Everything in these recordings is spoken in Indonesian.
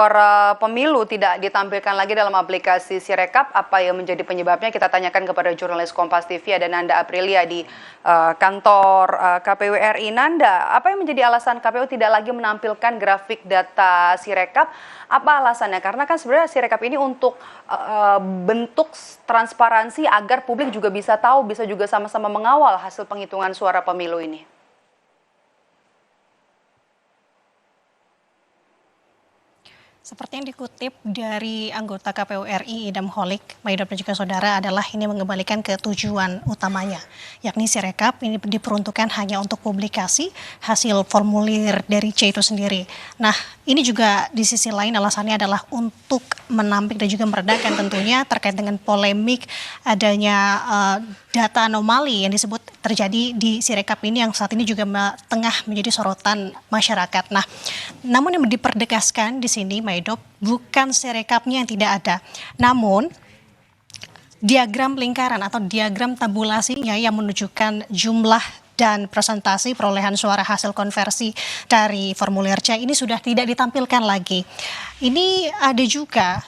Suara pemilu tidak ditampilkan lagi dalam aplikasi Sirekap, apa yang menjadi penyebabnya? Kita tanyakan kepada jurnalis Kompas TV, ada Nanda Aprilia di kantor KPU RI. Nanda, apa yang menjadi alasan KPU tidak lagi menampilkan grafik data Sirekap? Apa alasannya? Karena kan sebenarnya Sirekap ini untuk bentuk transparansi agar publik juga bisa tahu, bisa juga sama-sama mengawal hasil penghitungan suara pemilu ini. Seperti yang dikutip dari anggota KPU RI Idam Holik, Maidop dan juga saudara adalah ini mengembalikan ke tujuan utamanya, yakni Sirekap ini diperuntukkan hanya untuk publikasi hasil formulir dari C itu sendiri. Nah, ini juga di sisi lain alasannya adalah untuk menampik dan juga meredakan tentunya terkait dengan polemik adanya data anomali yang disebut terjadi di Sirekap ini yang saat ini juga tengah menjadi sorotan masyarakat. Nah, namun yang dipertegaskan di sini, Maidop, bukan Sirekapnya yang tidak ada, namun diagram lingkaran atau diagram tabulasinya yang menunjukkan jumlah dan presentasi perolehan suara hasil konversi dari formulir C ini sudah tidak ditampilkan lagi. Ini ada juga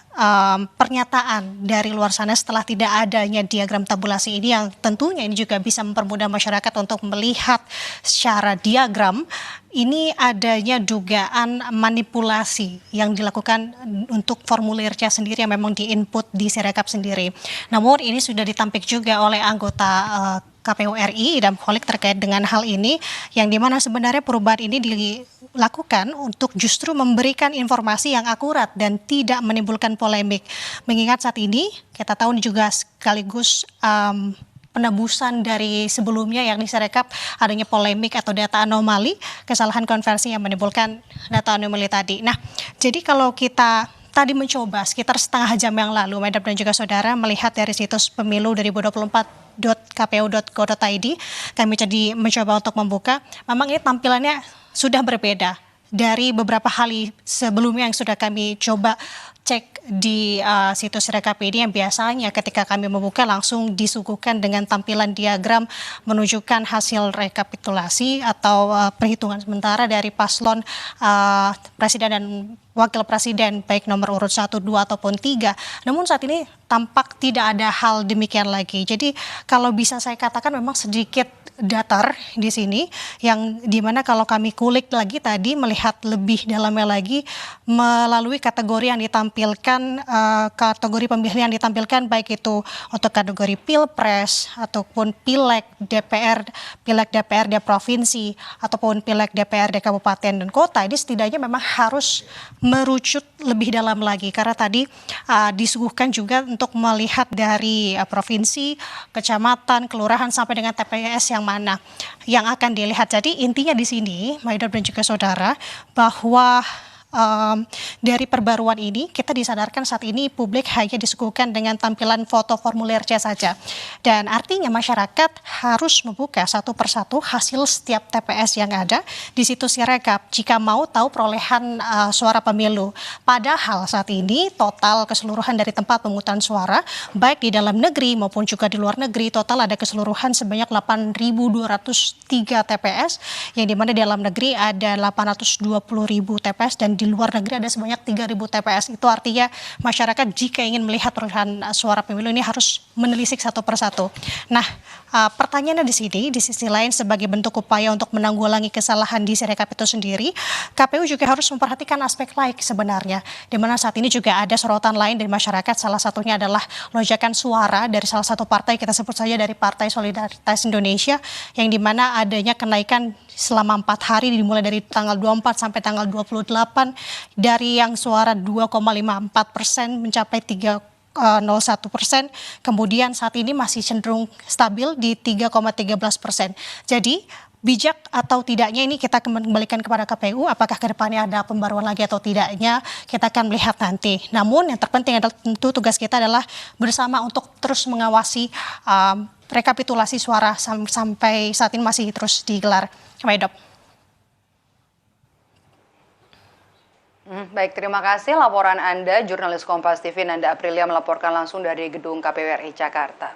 pernyataan dari luar sana setelah tidak adanya diagram tabulasi ini yang tentunya ini juga bisa mempermudah masyarakat untuk melihat secara diagram ini adanya dugaan manipulasi yang dilakukan untuk formulir C sendiri yang memang diinput di Sirekap sendiri. Namun ini sudah ditampik juga oleh anggota KPU RI Idam Holik terkait dengan hal ini yang dimana sebenarnya perubahan ini dilakukan untuk justru memberikan informasi yang akurat dan tidak menimbulkan polemik. Mengingat saat ini kita tahu juga sekaligus penebusan dari sebelumnya yang Sirekap adanya polemik atau data anomali, kesalahan konversi yang menimbulkan data anomali tadi. Nah, jadi kalau kita tadi mencoba sekitar setengah jam yang lalu, Maidop dan juga saudara melihat dari situs pemilu 2024.kpu.go.id, kami jadi mencoba untuk membuka, memang ini tampilannya sudah berbeda dari beberapa hari sebelumnya yang sudah kami coba cek di situs Sirekap ini yang biasanya ketika kami membuka langsung disuguhkan dengan tampilan diagram menunjukkan hasil rekapitulasi atau perhitungan sementara dari paslon presiden dan wakil presiden baik nomor urut 1, 2 ataupun 3. Namun saat ini tampak tidak ada hal demikian lagi. Jadi kalau bisa saya katakan memang sedikit datar di sini yang dimana kalau kami kulik lagi tadi melihat lebih dalamnya lagi melalui kategori yang ditampilkan, kategori pemilihan yang ditampilkan baik itu untuk kategori pilpres ataupun pileg DPR, pileg DPRD provinsi ataupun pileg DPRD kabupaten dan kota, ini setidaknya memang harus merucut lebih dalam lagi karena tadi disuguhkan juga untuk melihat dari provinsi, kecamatan, kelurahan sampai dengan TPS yang mana yang akan dilihat. Jadi intinya di sini, Maidop dan juga saudara, bahwa dari perbaruan ini kita disadarkan saat ini publik hanya disuguhkan dengan tampilan foto formulir C saja. Dan artinya masyarakat harus membuka satu persatu hasil setiap TPS yang ada di situs Sirekap jika mau tahu perolehan suara pemilu. Padahal saat ini total keseluruhan dari tempat pemungutan suara baik di dalam negeri maupun juga di luar negeri total ada keseluruhan sebanyak 8.203 TPS yang dimana di dalam negeri ada 820.000 TPS dan di luar negeri ada sebanyak 3.000 TPS. Itu artinya masyarakat jika ingin melihat perolehan suara pemilu ini harus menelisik satu persatu. Nah, pertanyaannya di sini, di sisi lain sebagai bentuk upaya untuk menanggulangi kesalahan di Sirekap itu sendiri, KPU juga harus memperhatikan aspek lain sebenarnya. Di mana saat ini juga ada sorotan lain dari masyarakat, salah satunya adalah lonjakan suara dari salah satu partai, kita sebut saja dari Partai Solidaritas Indonesia, yang dimana adanya kenaikan selama 4 hari dimulai dari tanggal 24 sampai tanggal 28 dari yang suara 2,54% mencapai 3,01%, kemudian saat ini masih cenderung stabil di 3,13%. Jadi bijak atau tidaknya ini kita kembalikan kepada KPU, apakah ke depannya ada pembaruan lagi atau tidaknya kita akan melihat nanti. Namun yang terpenting adalah tentu tugas kita adalah bersama untuk terus mengawasi rekapitulasi suara sampai saat ini masih terus digelar. Maidop. Baik, terima kasih laporan Anda, jurnalis Kompas TV Nanda Aprilia melaporkan langsung dari gedung KPU RI Jakarta.